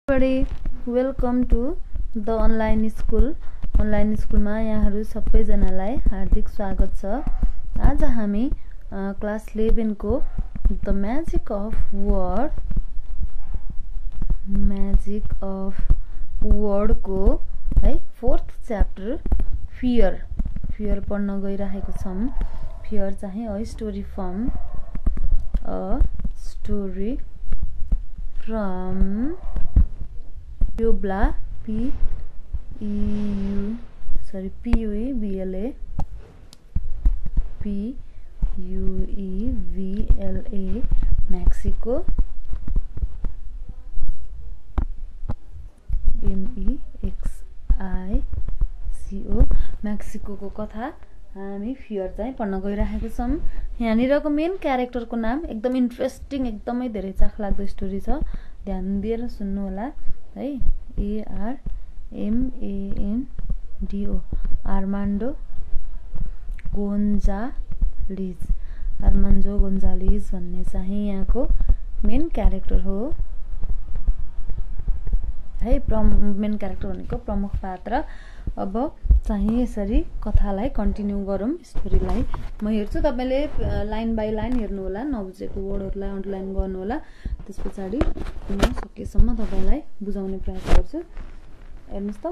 Everybody, welcome to the online school. Online school मा यहाँहरु सबैजनालाई हार्दिक स्वागत छ। आज हामी क्लास 11 को The Magic of Word को है 4th chapter fear पढ्न गइरहेको छौं। Fear चाहिँ a story from Puebla Puebla Mexico MEXICO Mexico को कथा हामी फियर चाहिँ पढ्न गइरहेको छौं। यहाँनिरको मेन क्यारेक्टरको नाम एकदम इन्ट्रेस्टिङ एकदमै धेरै चाखलाग्दो स्टोरी छ। ध्यान दिएर सुन्नु होला है। ARMANDO आर्मान्डो गोन्जालिज भन्ने चाहिँ यहाँको मेन क्यारेक्टर हो है। मेन क्यारेक्टर भनेको प्रमुख पात्र। अब चाहिँ यसरी कथालाई कन्टिन्यू गरौँ। स्टोरीलाई म हेर्छु, तपाईले लाइन बाइ लाइन हेर्नु होला, नबुझेको वर्डहरुलाई अन्डरलाइन गर्नु होला। त्यसपछि म सकेसम्म तपाईलाई बुझाउने प्रयास गर्छु। हेर्नुस् त।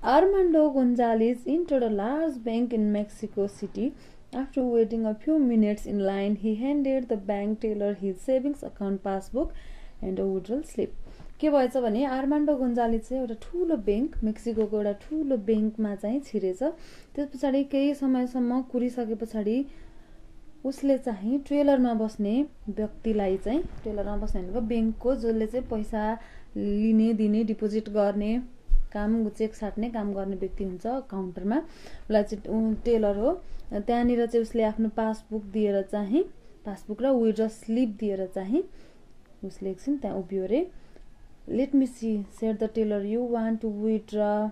Armando Gonzalez entered a large bank in Mexico City. After waiting a few minutes in line, he handed the bank teller his savings account passbook and a withdrawal slip. के भएछ भने आर्मान्डो गोन्जालेज चाहिँ एउटा ठूलो बैंक, मेक्सिकोको एउटा ठूलो बैंकमा चाहिँ छिरेछ। त्यसपछि केही समयसम्म कुरिसकेपछि उसले चाहिँ टेलरमा बस्ने व्यक्तिलाई चाहिँ टेलरमा बस्ने भनेको बैंकको जसले चाहिँ पैसा लिने दिने डिपोजिट गर्ने काम चेक साट्ने काम गर्ने व्यक्ति हुन्छ काउन्टरमा, उसलाई चाहिँ टेलर हो। त्यहाँनिर चाहिँ उसले आफ्नो पासबुक दिएर चाहिँ पासबुक र विथड्र स्लिप दिएर चाहिँ उसले एकछिन त्यहाँ उभियो रे। Let me see, said the teller. You want to withdraw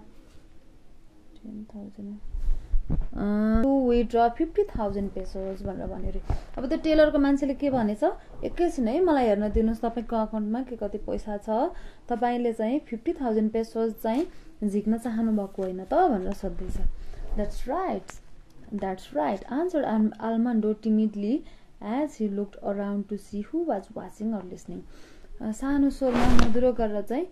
10,000. To withdraw 50,000 pesos भनेर भन्यो रे। अब त्यो टेलरको मान्छेले के भनेछ, एकैछिन है मलाई हेर्न दिनुस्, तपाईको अकाउन्टमा के कति पैसा छ, तपाईले चाहिँ 50,000 pesos चाहिँ झिक्न चाहनु भएको हैन त भनेर सोध्दैछ। That's right, answered Armando timidly as he looked around to see who was watching or listening. सानो स्वरमा मधुरो गरेर चाहिँ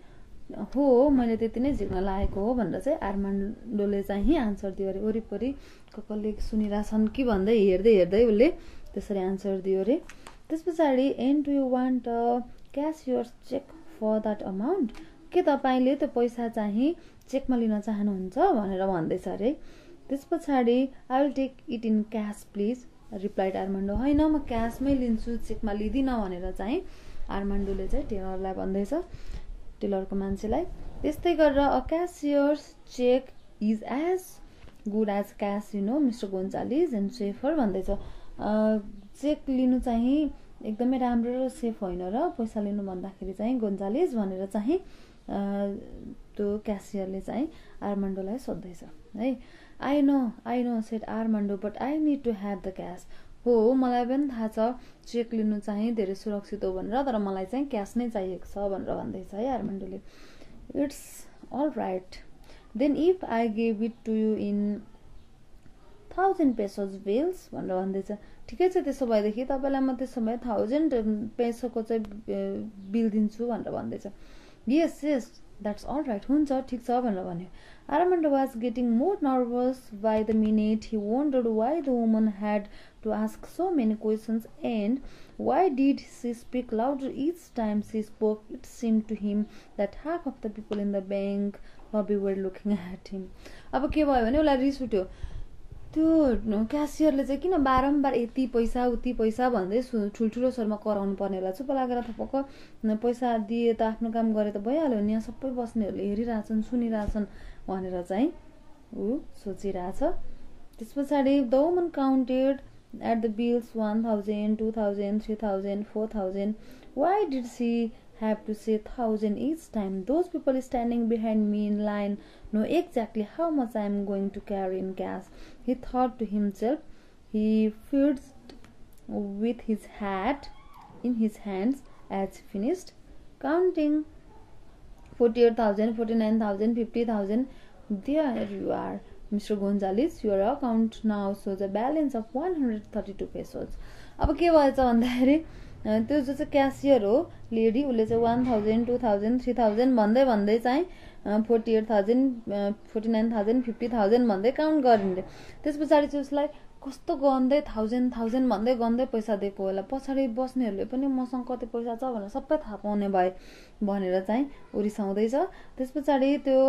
हो मैले त्यति नै झिक्न लागेको हो भनेर चाहिँ आर्मान्डोले चाहिँ आन्सर दियो रे। वरिपरि कसले सुनिराछन् कि भन्दै हेर्दै उले त्यसरी आन्सर दियो रे। त्यसपछि and do you want cashier's check for that amount, के तपाईले त्यो पैसा चाहिँ चेकमा लिन चाहनुहुन्छ भनेर भन्दैछ रे। त्यसपछि I will take it in cash please, replied Armando. हैन म क्याशमै लिन्छु, चेकमा लिदिन भनेर चाहिँ आर्मान्डोले चाहिँ टेलरलाई भन्दैछ, टेलरको मान्छेलाई। त्यस्तै गरेर uh cashier's check is as good as cash you know mister Gonzalez and safer भन्दैछ। चेक लिनु चाहिँ एकदमै राम्रो र सेफ होइन र पैसा लिनु भन्दाखेरि चाहिँ गोन्जालेज भनेर चाहिँ त्यो क्यासियरले चाहिँ आर्मान्डोलाई सोध्दैछ है। I know said Armando but I need to have the cash. हो मलाई पनि थाहा छ चेक लिनु चाहिँ धेरै सुरक्षित हो भनेर, तर मलाई चाहिँ क्याश नै चाहिएको छ भनेर भन्दैछ है आर्मान्डोले। It's all right then if I give it to you in 1000 pesos bills भनेर भन्दैछ। ठिकै छ, त्यसो भएदेखि तपाईलाई म त्यसो भए 1000 पेसोको चाहिँ बिल दिन्छु भनेर भन्दैछ। यस that's all right, हुन्छ ठीक छ भनेर भन्यो। Armando was getting more nervous by the minute. He wondered why the woman had to ask so many questions and why did she speak louder each time she spoke. It seemed to him that half of the people in the bank lobby were looking at him. अब के भयो भने उलाई रिस उठ्यो। त्यो क्यासियरले चाहिँ किन बारम्बार यति पैसा उति पैसा भन्दै ठुलठुलो स्वरमा कराउनु पर्ने होला। चुप लागेर थपक्क पैसा दिए त आफ्नो काम गरे त भइहाल्यो नि, यहाँ सबै बस्नेहरूले हेरिरहेछन् सुनिरहेछन् भनेर चाहिँ उ सोचिरहेछ। त्यसपछि the woman counted at the bills 1000, 2000, 3000, 4000. Why did she have to say 1000 each time? Those people standing behind me in line know exactly how much I am going to carry in cash, he thought to himself. He fiddled with his hat in his hands as he finished counting 48,000, 49,000, 50,000. There you are, Mr. Gonzalez. Your account now shows a balance of 132 pesos. अब के भएछ भन्दाखेरि त्यो जो चाहिँ cashier हो lady, उसले चाहिँ 1,000, 2,000, 3,000 भन्दै भन्दै चाहिँ 48,000, 49,000, 50,000 भन्दै काउन्ट गरिदिन्छ। त्यस पछाडि चाहिँ उसलाई कस्तो गन्दै 1,000 भन्दै गन्दै पैसा दिएको होला। पछाडि बस्नेहरूले पनि मसँग कति पैसा छ भनेर सबै थाहा पाउने भए भनेर चाहिँ ऊ रिसाउँदैछ। त्यस पछाडि त्यो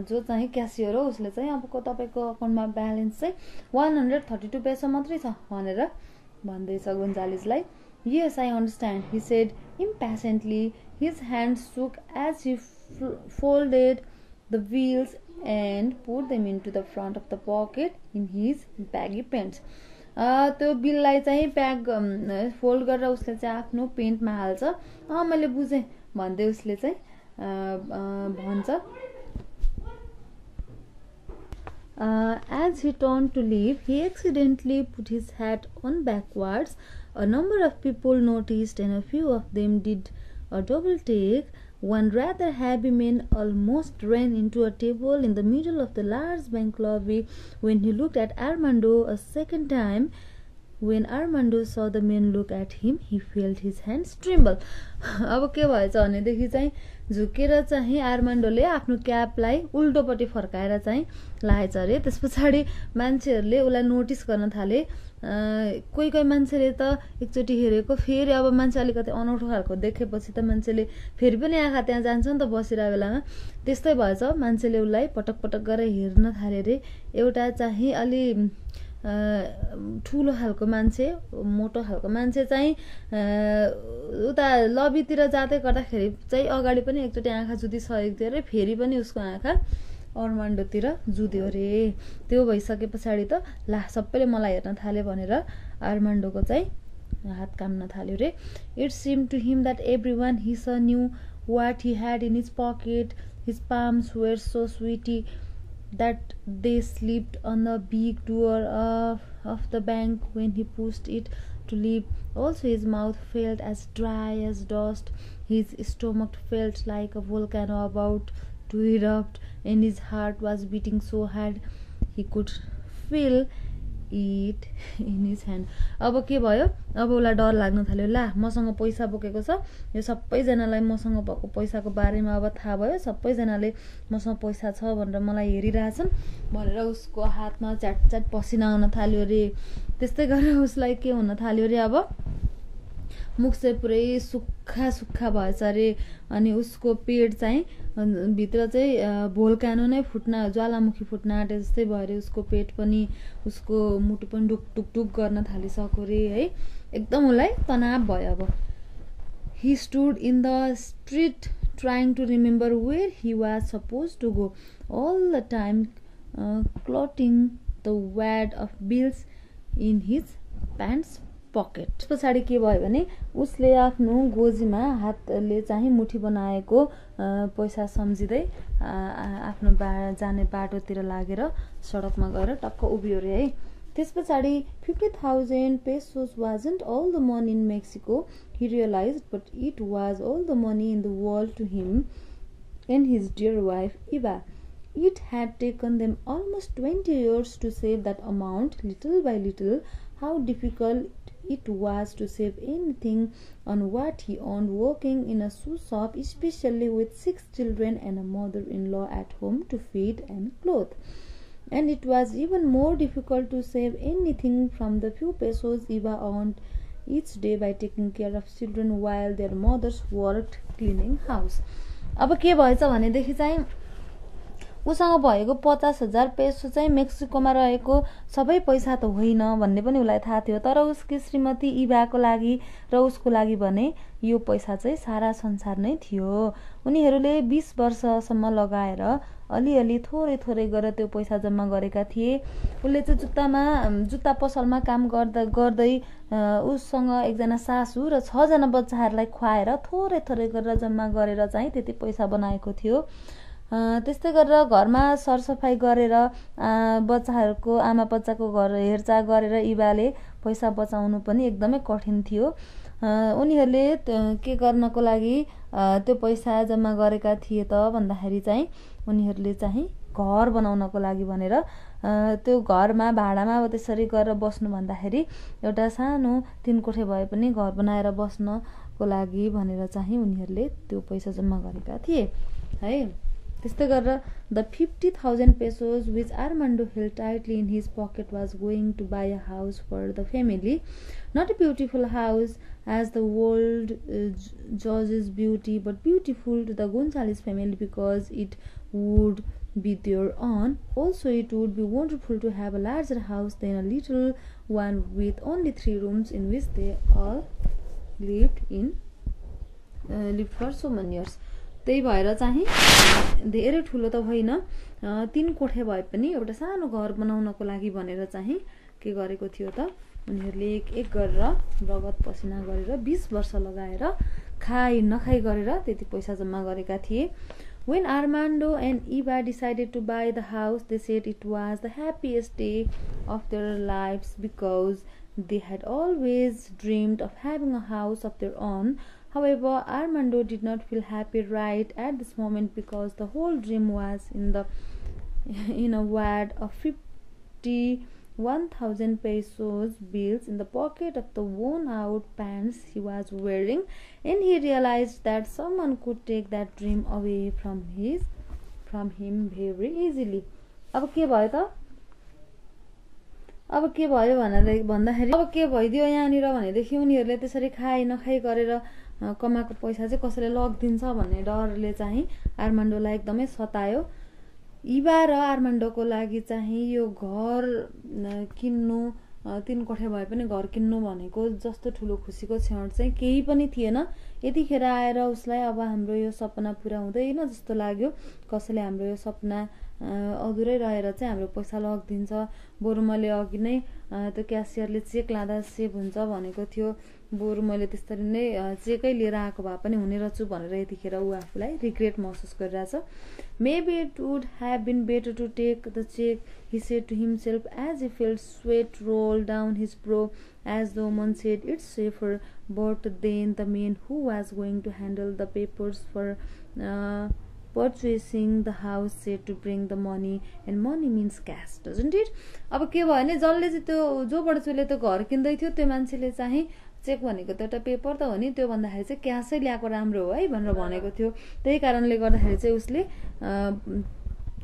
जो चाहिँ क्यासियर हो उसले चाहिँ अब तपाईँको अकाउन्टमा ब्यालेन्स चाहिँ 132 पेसो मात्रै छ भनेर भन्दैछ गोन्जालेजलाई। Yes, I understand, he said impatiently. His hands shook as he folded the bills and put them into the front of the pocket in his baggy pants. त्यो बिललाई चाहिँ फोल्ड गरेर उसले चाहिँ आफ्नो पेन्टमा हाल्छ। मैले बुझेँ भन्दै उसले चाहिँ भन्छ। As he turned to leave, he accidentally put his hat on backwards. A number of people noticed, and a few of them did a double take. One rather heavy man almost ran into a table in the middle of the large bank lobby. When he looked at Armando a second time, when Armando saw the man look at him, he felt his hands tremble. अब के भएछ भनेदेखि चाहिँ झुकेर चाहिँ आर्मान्डोले आफ्नो क्यापलाई उल्टोपट्टि फर्काएर चाहिँ लाएछ अरे। त्यस पछाडि मान्छेहरूले उसलाई नोटिस गर्न थाले। कोही कोही मान्छेले त एकचोटि हेरेको, फेरि अब मान्छे अलिकति अनौठो खालको देखेपछि त मान्छेले फेरि पनि आँखा त्यहाँ जान्छ नि त बसिरहेको बेलामा। त्यस्तै भएछ, मान्छेले उसलाई पटक पटक गरेर हेर्न थाले अरे। एउटा चाहिँ अलि ठुलो खालको मान्छे, मोटो खालको मान्छे चाहिँ उता लबीतिर जाँदै गर्दाखेरि चाहिँ अगाडि पनि एकचोटि आँखा जुदिसकेको थियो अरे, फेरि पनि उसको आँखा अर्मान्डोतिर जुध्यो अरे। त्यो भइसके पछाडि त ला सबैले मलाई हेर्न थाल्यो भनेर आर्मान्डोको चाहिँ हात काम्न थाल्यो अरे। It seem to him that everyone he saw knew what he had in his pocket. His palms were so sweaty that they slipped on the big door of the bank when he pushed it to leave. Also his mouth felt as dry as dust. His stomach felt like a volcano about to erupt, and his heart was beating so hard he could feel it in his hand. अब के भयो, अब उसलाई डर लाग्न थाल्यो। ला मसँग पैसा बोकेको छ, यो सबैजनालाई मसँग भएको पैसाको बारेमा अब थाहा भयो, सबैजनाले मसँग पैसा छ भनेर मलाई हेरिरहेछन् भनेर उसको हातमा च्याट च्याट पसिना आउन थाल्यो अरे। त्यस्तै गरेर उसलाई के हुन थाल्यो अरे, अब मुख चाहिँ पुरै सुक्खा सुक्खा भएछ अरे। अनि उसको पेट चाहिँ भित्र चाहिँ भोल्कानो नै फुट्न, ज्वालामुखी फुट्न आँटे जस्तै भयो अरे। उसको पेट पनि, उसको मुटु पनि डुक डुक डुक गर्न थालिसक्यो अरे है। एकदम उसलाई तनाव भयो। अब he stood in the street trying to remember where he was supposed to go, all the time clotting the wad of bills in his pants pocket. पछाडि के भयो भने उसले आफ्नो गोजीमा हातले चाहिँ मुठी बनाएको पैसा सम्झिँदै आफ्नो जाने बाटोतिर लागेर सडकमा गएर टक्क उभियो रे है। त्यस पछाडि 50,000 pesos wasn't all the money in Mexico, he realized, but it was all the money in the world to him and his dear wife Eva. It had taken them almost 20 years to save that amount, little by little. How difficult it was to save anything on what he earned working in a shoe shop, especially with 6 children and a mother-in-law at home to feed and clothe. And it was even more difficult to save anything from the few pesos Eva earned each day by taking care of children while their mothers worked cleaning house. अब के भएछ भनेदेखि चाहिँ उसँग भएको 50,000 peso चाहिँ मेक्सिकोमा रहेको सबै पैसा त होइन भन्ने पनि उसलाई थाहा थियो। तर उसकी श्रीमती इभाको लागि र उसको लागि भने यो पैसा चाहिँ सारा संसार नै थियो। उनीहरूले 20 वर्षसम्म लगाएर अलिअलि थोरै थोरै गरेर त्यो पैसा जम्मा गरेका थिए। उसले चाहिँ जुत्ता पसलमा काम गर्दै उससँग एकजना सासू र 6 जना बच्चाहरूलाई खुवाएर थोरै थोरै गरेर जम्मा गरेर चाहिँ त्यति पैसा बनाएको थियो। त्यस्तै गरेर घरमा सरसफाई गरेर बच्चाहरूको आमा बच्चाको घर हेरचाह गरेर इबाले पैसा बचाउनु पनि एकदमै कठिन थियो। उनीहरूले के गर्नको लागि त्यो पैसा जम्मा गरेका थिए त भन्दाखेरि चाहिँ उनीहरूले चाहिँ घर बनाउनको लागि भनेर त्यो घरमा भाडामा अब त्यसरी गरेर बस्नु भन्दाखेरि एउटा सानो 3 कोठे भए पनि घर बनाएर बस्नको लागि भनेर चाहिँ उनीहरूले त्यो पैसा जम्मा गरेका थिए है। त्यस्तै गरेर the 50,000 pesos which Armando held tightly in his pocket was going to buy a house for the family. Not a beautiful house as the world judges beauty, but beautiful to the Gonzalez family because it would be their own. Also, it would be wonderful to have a larger house than a little one with only 3 rooms in which they all lived for so many years. त्यही भएर चाहिँ धेरै ठुलो त होइन 3 कोठे भए पनि एउटा सानो घर बनाउनको लागि भनेर चाहिँ के गरेको थियो त उनीहरूले एक गरेर रगत पसिना गरेर 20 वर्ष लगाएर खाइ नखाइ गरेर त्यति पैसा जम्मा गरेका थिए। When Armando and Eva decided to buy the house, they said it was the happiest day of their lives because they had always dreamed of having a house of their own. However, Armando did not feel happy right at this moment because the whole dream was in a wad of 51,000 pesos bills in the pocket of the worn-out pants he was wearing, and he realized that someone could take that dream away from him very easily. अब के भयो त अब के भयो भन्दाखेरि अब के भइदियो यहाँनिर भनेदेखि उनीहरूले त्यसरी खाइ नखाइ गरेर कमाएको पैसा चाहिँ कसैले लगिदिन्छ भन्ने डरले चाहिँ आर्मान्डोलाई एकदमै सतायो। इभा र आर्मान्डोको लागि चाहिँ यो घर किन्नु 3 कोठे भए पनि घर किन्नु भनेको जस्तो ठुलो खुसीको क्षण चाहिँ केही पनि थिएन। यतिखेर आएर उसलाई अब हाम्रो यो सपना पुरा हुँदैन जस्तो लाग्यो, कसैले हाम्रो यो सपना अधुरै रहेर चाहिँ हाम्रो पैसा लगिदिन्छ, बरु मैले अघि नै त्यो क्यासियरले चेक लाँदा सेभ हुन्छ भनेको थियो, बरु मैले त्यसरी नै चेकै लिएर आएको भए पनि हुने रहेछु भनेर यतिखेर ऊ आफूलाई रिग्रेट महसुस गरिरहेछ। Maybe it would have been better to take the check, he said to himself as he felt sweat roll down his brow as the woman said it's safer, but then the man who was going to handle the papers for purchasing the house said to bring the money, and money means cash, doesn't it? अब के भयो भने जसले चाहिँ त्यो जो बडचुले त्यो घर किन्दै थियो त्यो मान्छेले चाहिँ चेक भनेको त एउटा पेपर त हो नि, त्यो भन्दाखेरि चाहिँ क्यासै ल्याएको राम्रो हो है भनेर भनेको थियो। त्यही कारणले गर्दाखेरि चाहिँ उसले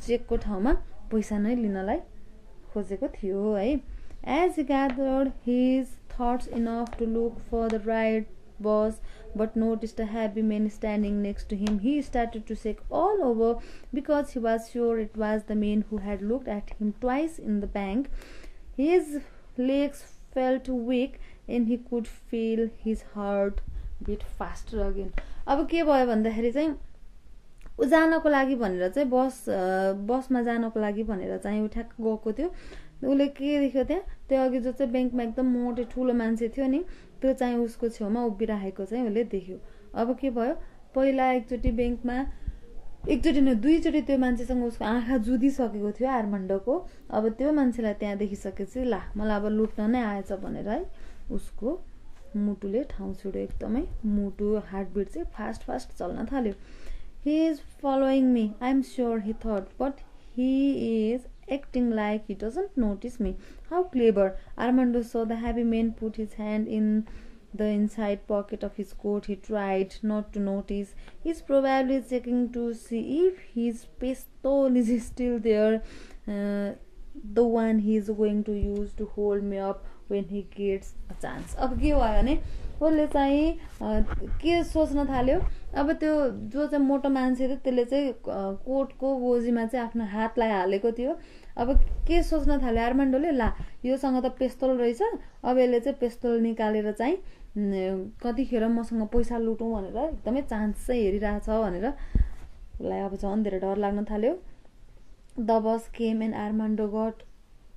चेकको ठाउँमा पैसा नै लिनलाई खोजेको थियो है। As he gathered his thoughts enough to look for the right bus but noticed a heavy man standing next to him, he started to shake all over because he was sure it was the man who had looked at him twice in the bank. His legs felt weak and he could feel his heart beat faster again. अब के भयो भन्दाखेरि चाहिँ उ जानको लागि भनेर चाहिँ बसमा जानको लागि भनेर चाहिँ उ ठ्याक्क गएको थियो। उसले के देख्यो त्यहाँ त्यो अघि जो चाहिँ बैंकमा एकदम मोटे ठुलो मान्छे थियो नि त्यो चाहिँ उसको छेउमा उभिरहेको चाहिँ उसले देख्यो। अब के भयो पहिला एकचोटि बैंकमा एकचोटि न दुईचोटि त्यो मान्छेसँग उसको आँखा जुधिसकेको थियो आर्मान्डोको। अब त्यो मान्छेलाई त्यहाँ देखिसकेपछि ला मलाई अब लुट्न नै आएछ भनेर है उसको मुटुले ठाउँ छुड्यो, एकदमै मुटु हार्टबिट चाहिँ फास्ट चल्न थाल्यो। He is following me, I am sure, he thought, but he is acting like he doesn't notice me. How clever. Armando saw the heavy man put his hand in the inside pocket of his coat. He tried not to notice. He's probably checking to see if his pistol is still there, the one he is going to use to hold me up when he gets a chance. अब के भयो भने उसले चाहिँ के सोच्न थाल्यो, अब त्यो जो चाहिँ मोटो मान्छे थियो त्यसले चाहिँ कोटको गोजीमा चाहिँ आफ्नो हातलाई हालेको थियो। अब के सोच्न थाल्यो आर्मान्डोले, ला योसँग त पिस्तोल रहेछ, अब यसले चाहिँ पिस्तोल निकालेर चाहिँ कतिखेर मसँग पैसा लुटौँ भनेर एकदमै चान्स चाहिँ हेरिरहेछ भनेर उसलाई अब झन् धेरै डर लाग्न थाल्यो। The bus came and Armando got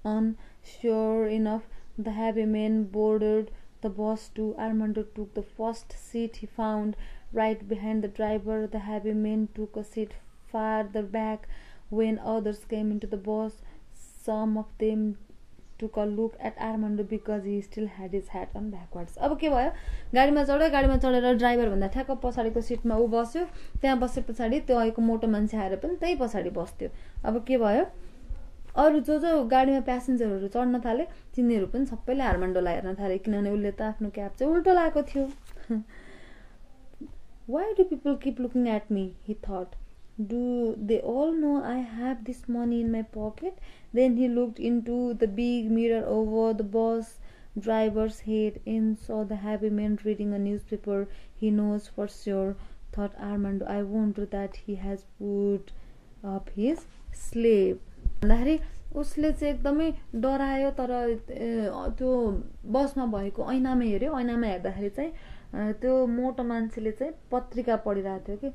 on. Sure enough, the heavy man boarded the bus too. Armando took the first seat he found, right behind the driver. The heavy man took a seat farther back. When others came into the bus, some of them took a look at Armando because he still had his hat on backwards. अब के भयो गाडीमा चढेर driver भन्दा ठ्याक्क पछाडिको सिटमा ऊ बस्यो त्यहाँ बसे पछाडि त्यो अहिलेको मोटो मान्छे आएर पनि त्यही पछाडि बस्थ्यो अब के भयो अरु जो गाडीमा प्यासेन्जरहरू चढ्न थाले तिनीहरू पनि सबैले आर्मान्डोलाई हेर्न थाले किनभने उले त आफ्नो क्याप चाहिँ उल्टो लाएको थियो Why do people keep looking at me? He thought. Do they all know I have this money in my pocket? Then he looked into the big mirror over the bus driver's head and saw the happy man reading a newspaper. He knows for sure, thought Armando. I wonder that he has put up his slave. भन्दाखेरि उसले चाहिँ एकदमै डरायो तर त्यो बसमा भएको ऐनामा हेर्यो ऐनामा हेर्दाखेरि चाहिँ त्यो मोटो मान्छेले चाहिँ पत्रिका पढिरहेको थियो कि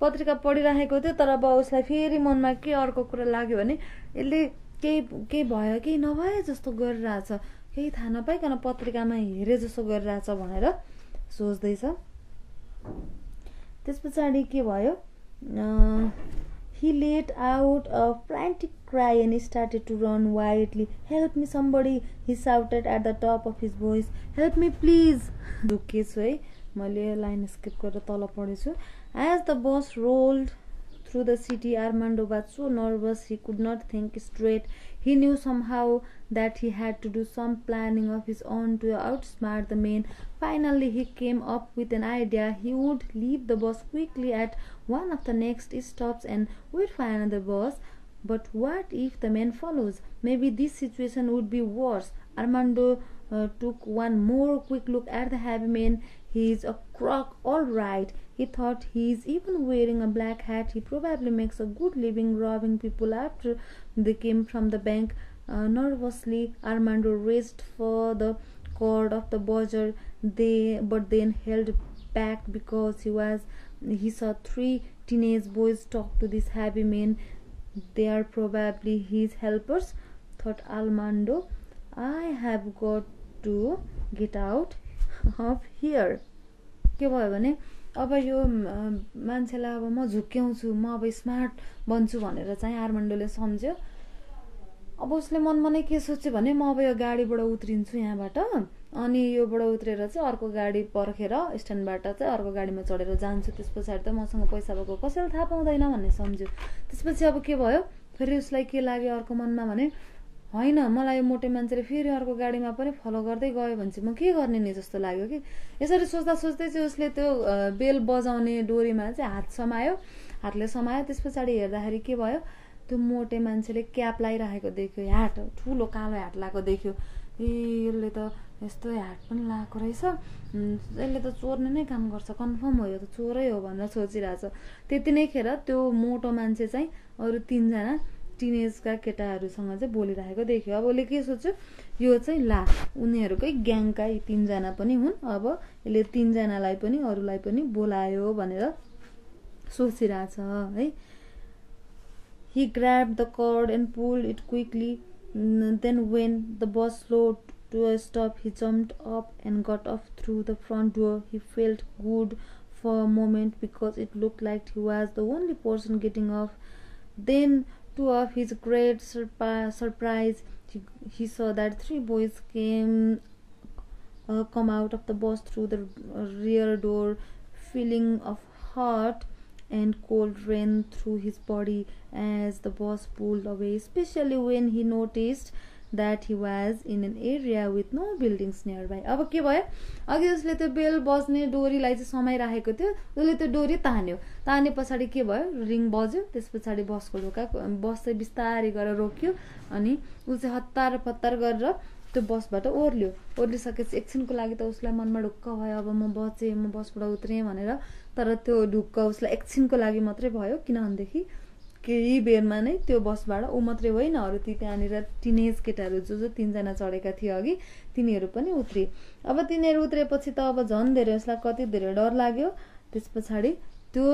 पत्रिका पढिरहेको थियो तर अब उसलाई फेरि मनमा के अर्को कुरा लाग्यो भने यसले केही भयो कि नभए जस्तो गरिरहेछ केही थाहा नपाइकन पत्रिकामा हेरे जस्तो गरिरहेछ भनेर सोच्दैछ त्यस पछाडि के भयो He let out a frantic cry and he started to run wildly. Help me somebody, he shouted at the top of his voice. Help me please. दुखेछु है मैले लाइन स्किप गरेर तल पढेछु As the bus rolled through the city, Armando was so nervous he could not think straight. He knew somehow that he had to do some planning of his own to outsmart the man. Finally, he came up with an idea. He would leave the bus quickly at one of the next stops and wait for another bus. But what if the man follows? Maybe this situation would be worse. Armando took one more quick look at the heavy man. He's a crook, all right. He thought he's even wearing a black hat. He probably makes a good living robbing people after they came from the bank. Nervously, Armando raced for the cord of the buzzer, but then held back because he saw 3 teenage boys talk to this heavy man. They are probably his helpers, thought Armando. I have got to get out of here. के भयो भने अब यो मान्छेलाई अब म झुक्क्याउँछु म अब स्मार्ट बन्छु भनेर चाहिँ आर्मान्डोले सम्झ्यो अब उसले मनमा नै के सोच्यो भने म अब यो गाडीबाट उत्रिन्छु यहाँबाट अनि योबाट उत्रेर चाहिँ अर्को गाडी पर्खेर स्ट्यान्डबाट चाहिँ अर्को गाडीमा चढेर जान्छु त्यसपछि त मसँग पैसा भएको कसैले थाहा पाउँदैन भन्ने सम्झ्यो त्यसपछि अब के भयो फेरि उसलाई के लाग्यो अर्को मनमा भने हैन मलाई यो मोटे मान्छेले फेरि अर्को गाडीमा पनि फलो गर्दै गयो भने चाहिँ म के गर्ने नि जस्तो लाग्यो कि यसरी सोच्दा सोच्दै चाहिँ उसले त्यो बेल बजाउने डोरीमा चाहिँ हातले समायो त्यसपछि हेर्दाखेरि के भयो त्यो मोटे मान्छेले क्याप लागिरहेको देख्यो ह्याट ठुलो कालो ह्याट लाएको देख्यो ए यसले त यस्तो ह्याट पनि लाएको रहेछ यसले त चोर्ने नै काम गर्छ कन्फर्म हो यो त चोरै हो भनेर सोचिरहेछ त्यति नै खेर त्यो मोटो मान्छे चाहिँ अरु 3 जना टिनेजका केटाहरूसँग चाहिँ बोलिरहेको देख्यो अब उसले के सोच्यो यो चाहिँ ला उनीहरुकै ग्याङका 3 जना पनि हुन् अब यसले 3 जनालाई पनि अरूलाई पनि बोलायो भनेर सोचिरहेछ है He grabbed the cord and pulled it quickly. Then when the bus slowed to a stop, he jumped up and got off through the front door. He felt good for a moment because it looked like he was the only person getting off. Then, to his great surprise, he saw that 3 boys come out of the bus through the rear door, feeling of hot and cold ran through his body as the bus pulled away, especially when he noticed that he was in an area with no buildings nearby. अब के भयो अघि उसले त्यो बेल बज्ने डोरीलाई चाहिँ समाइराखेको थियो उसले त्यो डोरी ताने पछाडी के भयो रिङ बज्यो त्यसपछि बसको ढोका बस चाहिँ बिस्तारै गरेर रोक्यो अनि उ चाहिँ हतार फतार गरेर त्यो बसबाट ओर्लिसकेपछि एकछिनको लागि त उसलाई मनमा ढुक्क भयो अब म बसबाट उत्रे भनेर तर त्यो ढुक्क उसलाई एकछिनको लागि मात्रै भयो किनभनेदेखि केही बेरमा नै त्यो बसबाट उ मात्रै होइन अरु त्यहाँनिर टिनेज केटाहरू जो 3 जना चढेका थिए अघि तिनीहरू पनि उत्रे अब तिनीहरू उत्रेपछि त अब झन् धेरै उसलाई कति धेरै डर लाग्यो त्यसपछि त्यो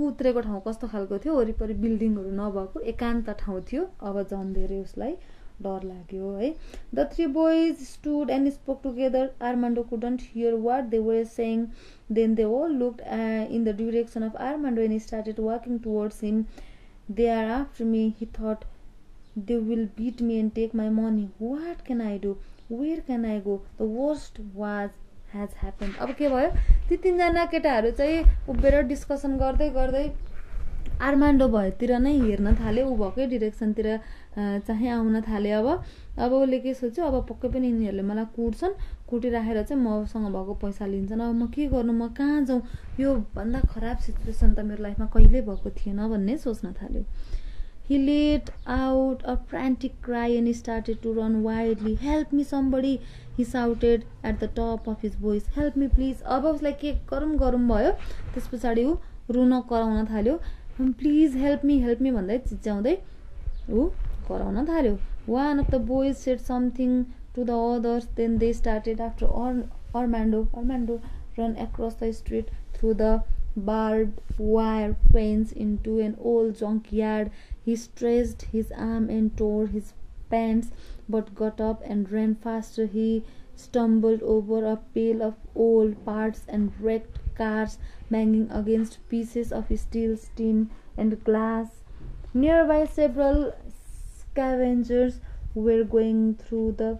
उत्रेको ठाउँ कस्तो खालको थियो वरिपरि बिल्डिङहरू नभएको एकान्त ठाउँ थियो अब झन् धेरै उसलाई डर लाग्यो है The 3 boys stood and spoke together. Armando couldn't hear what they were saying. Then they all looked in the direction of Armando and he started walking towards him. They are after me, he thought. They will beat me and take my money. What can I do? Where can I go? The worst has happened. अब के भयो, ती तीनजना केटाहरू चाहिँ उभिएर discussion गर्दै गर्दै आर्मान्डो भएतिर नै हेर्न थाले, ऊ भएकै डिरेक्सनतिर चाहिँ आउन थाले। अब उसले के सोच्यो, अब पक्कै पनि यिनीहरूले मलाई कुट्छन्, कुटिराखेर चाहिँ मसँग भएको पैसा लिन्छन्, अब म के गर्नु, म कहाँ जाउँ, यो भन्दा खराब सिचुएसन त मेरो लाइफमा कहिल्यै भएको थिएन भन्ने सोच्न थाल्यो। He let out a frantic cry and started to run wildly. Help me somebody, he shouted at the top of his voice. Help me please. अब उसलाई के गरौँ भयो। त्यस पछाडि ऊ रुन कराउन थाल्यो। Please help me भन्दै चिच्याउँदै ऊ कराउन थाल्यो। One of the boys said something to the others, then they started after Armando ran across the street through the barbed wire fence into an old junkyard. He stretched his arm and tore his pants, but got up and ran faster. He stumbled over a pile of old parts and wrecked cars, banging against pieces of steel, tin, and glass. Nearby, several scavengers were going through the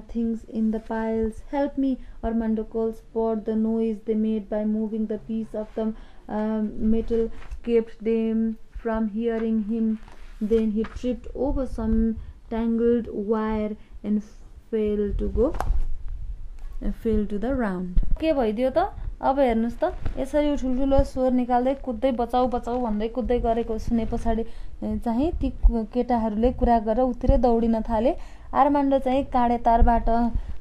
things in the piles. Help me, Armando called, but the noise they made by moving the piece of the metal kept them from hearing him. Then he tripped over some tangled wire and fell to the ground. के भइदियो त? अब हेर्नुस् त, यसरी ठुल्ठुलो स्वर निकाल्दै कुद्दै बचाऊ भन्दै कुद्दै गरेको सुने पछाडि चाहिँ ती केटाहरूले कुरा गरेर उतिर दौडिन थाले। आर्मान्डो चाहिँ काँडे तारबाट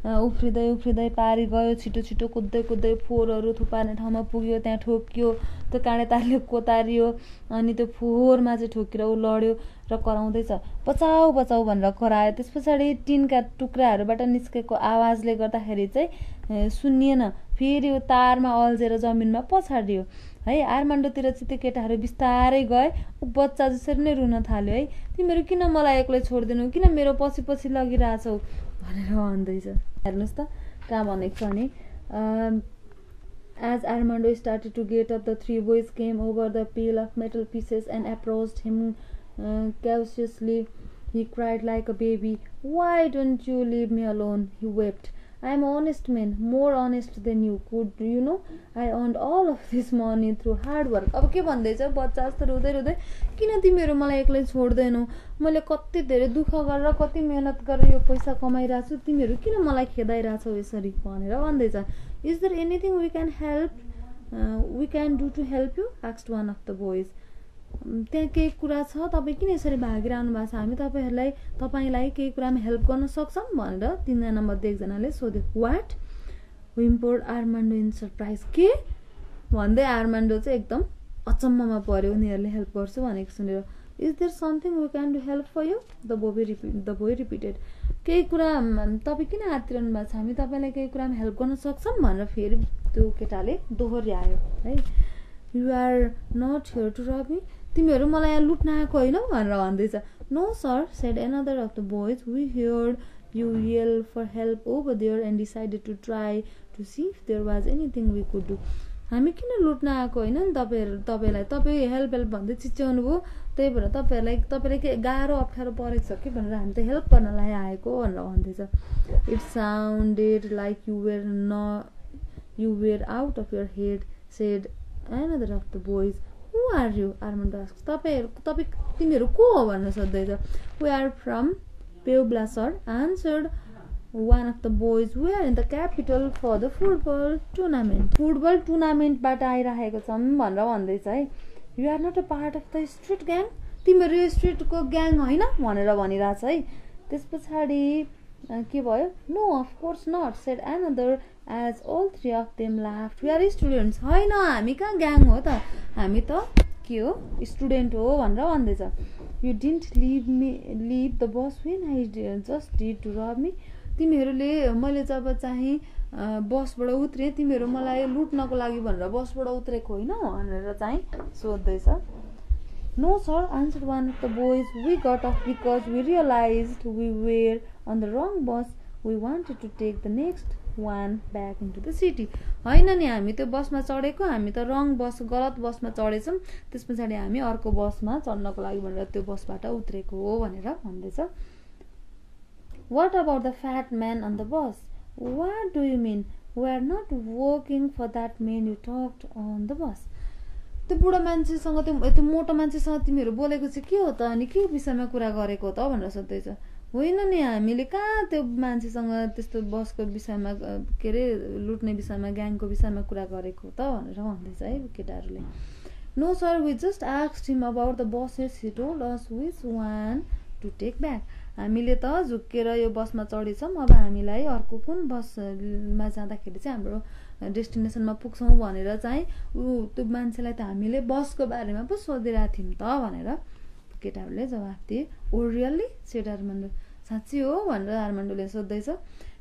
उफ्रिँदै पारी गयो, छिटो कुद्दै फोहोरहरू थुपार्ने ठाउँमा पुग्यो, त्यहाँ ठोक्यो, त्यो काँडे तारले कोतारियो, अनि त्यो फोहोरमा चाहिँ ठोकेर ऊ लड्यो र कराउँदैछ, बचाऊ भनेर करायो। त्यस पछाडि टिनका टुक्राहरूबाट निस्केको आवाजले गर्दाखेरि चाहिँ सुनिएन, फेरि तारमा अल्झेर जमिनमा पछाडियो है। आर्मान्डोतिर चाहिँ त्यो केटाहरू बिस्तारै गए, ऊ बच्चा जसरी नै रुन थाल्यो है। तिमीहरू किन मलाई एक्लै छोडिदिनु, किन मेरो पछि लगिरहेछौ भनेर भन्दैछ। हेर्नुहोस् त कहाँ भनेको छ भने, As Armando started to get up, the three boys came over the pile of metal pieces and approached him cautiously. He cried like a baby. Why don't you leave me alone? He wept. I am an honest man, more honest than you. Could you know? I earned all of this money through hard work. अब के भन्दैछ, बच्चा जस्तो रुँदै किन तिमीहरू मलाई एक्लै छोड्दैनौ, मैले कति धेरै दुःख गरेर कति मेहनत गरेर यो पैसा कमाइरहेको छु, तिमीहरू किन मलाई खेदाइरहेछौ यसरी भनेर भन्दैछ। Is there anything we can do to help you? asked one of the boys. त्यहाँ केही कुरा छ, तपाईँ किन यसरी भागिरहनु भएको छ, हामी तपाईँलाई केही कुरामा हेल्प गर्न सक्छौँ भनेर तीनजना मध्ये एकजनाले सोध्यो। What? whimpered Armando in surprise. के भन्दै आर्मान्डो चाहिँ एकदम अचम्ममा पर्यो उनीहरूले हेल्प गर्छु भनेको सुनेर। Is there something we can do help for you? The boy repeated. केही कुरा तपाईँ किन हातिरहनु भएको छ, हामी तपाईँलाई केही कुरामा हेल्प गर्न सक्छौँ भनेर फेरि त्यो केटाले दोहोर्यायो है। You are not here to rob me? तिमीहरू मलाई यहाँ लुट्न आएको हैनौ भनेर भन्दैछ। No sir, said another of the boys. We heard you yell for help over there and decided to try to see if there was anything we could do. हामी किन लुट्न आएको हैन नि तपाईलाई, तपाईँ हेल्प भन्दै चिच्याउनु भयो, त्यही भएर तपाईलाई के गाह्रो अप्ठ्यारो परेको छ कि भनेर हामी त हेल्प गर्नलाई आएको भनेर भन्दैछ। It sounded like you were out of your head, said another of the boys. Who are you? Armando asked. तिमीहरू को हो भनेर सोध्दैछ। We are from Puebla, sir, answered one of the boys. We are in the capital for the football tournament. Football टुर्नामेन्टबाट आइराखेको छौँ भनेर भन्दैछ है। You are not a part of the street gang? तिमीहरू यो स्ट्रिटको ग्याङ होइन भनेर भनिरहेछ है। त्यस पछाडि के भयो? No, of course not, said another as all three of them laughed. We are students. होइन, हामी कहाँ ग्याङ हो त, हामी त के हो, स्टुडेन्ट हो भनेर भन्दैछ। You didn't leave the bus when I just did to rob me? तिमीहरूले मैले जब चाहिँ बसबाट उत्रे, तिमीहरू मलाई लुट्नको लागि भनेर बसबाट उत्रेको होइन भनेर चाहिँ सोध्दैछ। No sir, answered one of the boys. We got off because we realized we were on the wrong bus. We wanted to take the next one back into the city. होइन नि, हामी त्यो बसमा चढेको, हामी त रङ बस, गलत बसमा चढेछौँ, त्यस पछाडि हामी अर्को बसमा चढ्नको लागि भनेर त्यो बसबाट उत्रेको हो भनेर भन्दैछ। What about the fat man on the bus? What do you mean? We are not working for that men you talked on the bus. त्यो बुढो मान्छेसँग, त्यो मोटो मान्छेसँग तिमीहरू बोलेको चाहिँ के हो त? अनि के विषयमा कुरा गरेको त भनेर सोध्दैछ। होइन नि, हामीले कहाँ त्यो मान्छेसँग त्यस्तो बसको विषयमा, के अरे लुट्ने विषयमा, ग्याङको विषयमा कुरा गरेको त भनेर भन्दैछ है केटाहरूले। No sir, we just asked him about the buses, he told us which one to take back. हामीले त झुक्केर यो बसमा चढेछौँ, अब हामीलाई अर्को कुन बसमा जाँदाखेरि चाहिँ हाम्रो डेस्टिनेसनमा पुग्छौँ भनेर चाहिँ त्यो मान्छेलाई त हामीले बसको बारेमा पो सोधिरहेको थियौँ त भनेर केटाहरूले जवाफ दिए। Oh really? Said Armando. साँच्ची हो भनेर आर्मान्डोले सोध्दैछ।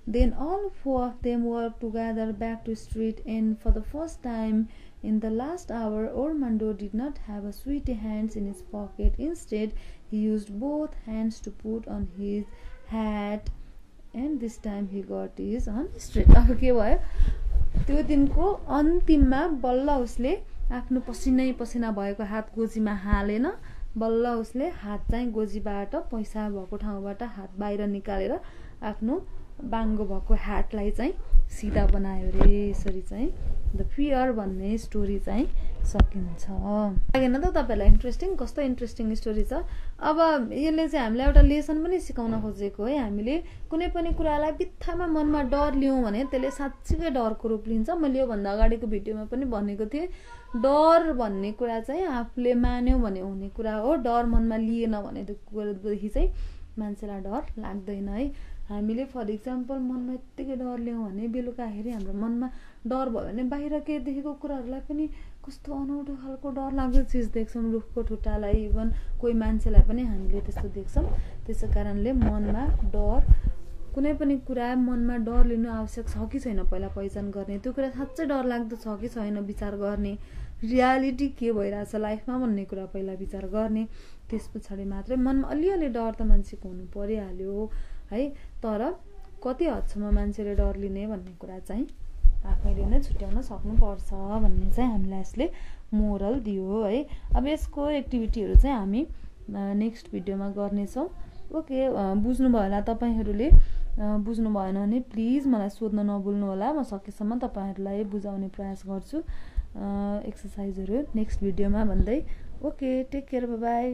Then all four of them work together back to street and for the first time in the last hour, Armando did not have a sweetie hands in his pocket. Instead, he used both hands to put on his hat, and this time he got his on straight. अब के भयो, त्यो दिनको अन्तिममा बल्ल उसले आफ्नो पसिनै पसिना भएको हात गोजीमा हालेन, बल्ल उसले हात चाहिँ गोजीबाट, पैसा भएको ठाउँबाट हात बाहिर निकालेर आफ्नो बाङ्गो भएको ह्याटलाई चाहिँ सिधा बनायो रे। यसरी चाहिँ द फियर भन्ने स्टोरी चाहिँ सकिन्छ। लागेन त तपाईँलाई इन्ट्रेस्टिङ? कस्तो इन्ट्रेस्टिङ स्टोरी छ। अब यसले चाहिँ हामीलाई एउटा लेसन पनि सिकाउन खोजेको है। हामीले कुनै पनि कुरालाई बित्थामा मनमा डर लियौँ भने त्यसले साँच्चीकै डरको रूप लिन्छ। मैले योभन्दा अगाडिको भिडियोमा पनि भनेको थिएँ, डर भन्ने कुरा चाहिँ आफूले मान्यो भने हुने कुरा हो। डर मनमा लिएन भनेदेखि चाहिँ मान्छेलाई डर लाग्दैन है। हामीले फर इक्जाम्पल मनमा यत्तिकै डर ल्याउँ भने बेलुकाखेरि हाम्रो मनमा डर भयो भने बाहिर केही देखेको कुराहरूलाई पनि कस्तो अनौठो खालको डर लाग्दो चिज देख्छौँ। रुखको ठुटालाई, इभन कोही मान्छेलाई पनि हामीले त्यस्तो देख्छौँ। त्यसै कारणले मनमा डर, कुनै पनि कुरा मनमा डर लिनु आवश्यक छ कि छैन पहिला पहिचान गर्ने, त्यो कुरा साँच्चै डर लाग्दो छ कि छैन विचार गर्ने, रियालिटी के भइरहेछ लाइफमा भन्ने कुरा पहिला विचार गर्ने, त्यस पछाडि मात्रै मनमा अलिअलि डर त मान्छेको हुनु परिहाल्यो है। तर कति हदसम्म मान्छेले डर लिने भन्ने कुरा चाहिँ आफैले नै छुट्याउन सक्नुपर्छ भन्ने चाहिँ हामीलाई यसले मोरल दियो है। अब यसको एक्टिभिटीहरू चाहिँ हामी नेक्स्ट भिडियोमा गर्नेछौँ। ओके, बुझ्नुभयो होला तपाईँहरूले? बुझ्नु भएन भने प्लिज मलाई सोध्न नभुल्नु होला, म सकेसम्म तपाईँहरूलाई बुझाउने प्रयास गर्छु एक्सर्साइजहरू नेक्स्ट भिडियोमा भन्दै। Okay, take care, bye by.